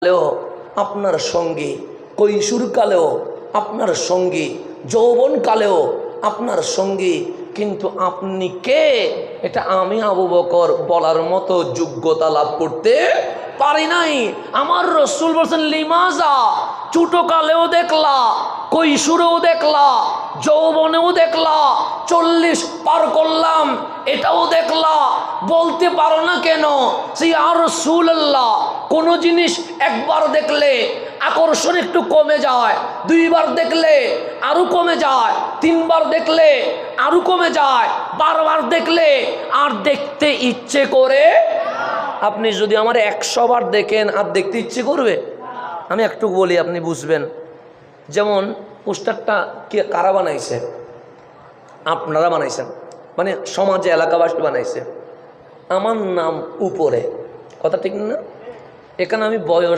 কালেও আপনার সঙ্গী, কৈশোরকালেও আপনার সঙ্গী, যৌবনকালেও আপনার সঙ্গী, কিন্তু আপনি কে এটা আমি আবু বকর বলার মতো যোগ্যতা লাভ করতে পারি নাই। আমার রসুল বলছেন লিমাজা, ছোটকালেও দেখলা, কৈশোরেও দেখলা, যৌবনেও দেখলা, 40 পার করলাম এটাও দেখলা, বলতে পারো না কেন যে ইয়া রাসূলুল্লাহ? কোনো জিনিস একবার দেখলে আকর্ষণ একটু কমে যায়, 2 বার দেখলে আরো কমে যায়, 3 বার দেখলে আরো কমে যায়, বারবার দেখলে আর দেখতে ইচ্ছে করে। আপনি যদি আমার 100 বার দেখেন আর দেখতে ইচ্ছে করবে? আমি একটু বলি, আপনি বুঝবেন। যেমন পোস্টারটা কে কারা বানাইছে? আপনারা বানাইছেন, মানে সমাজে এলাকাবাসী বানাইছে। আমার নাম উপরে, কথা ঠিক না? এখানে আমি বয়সে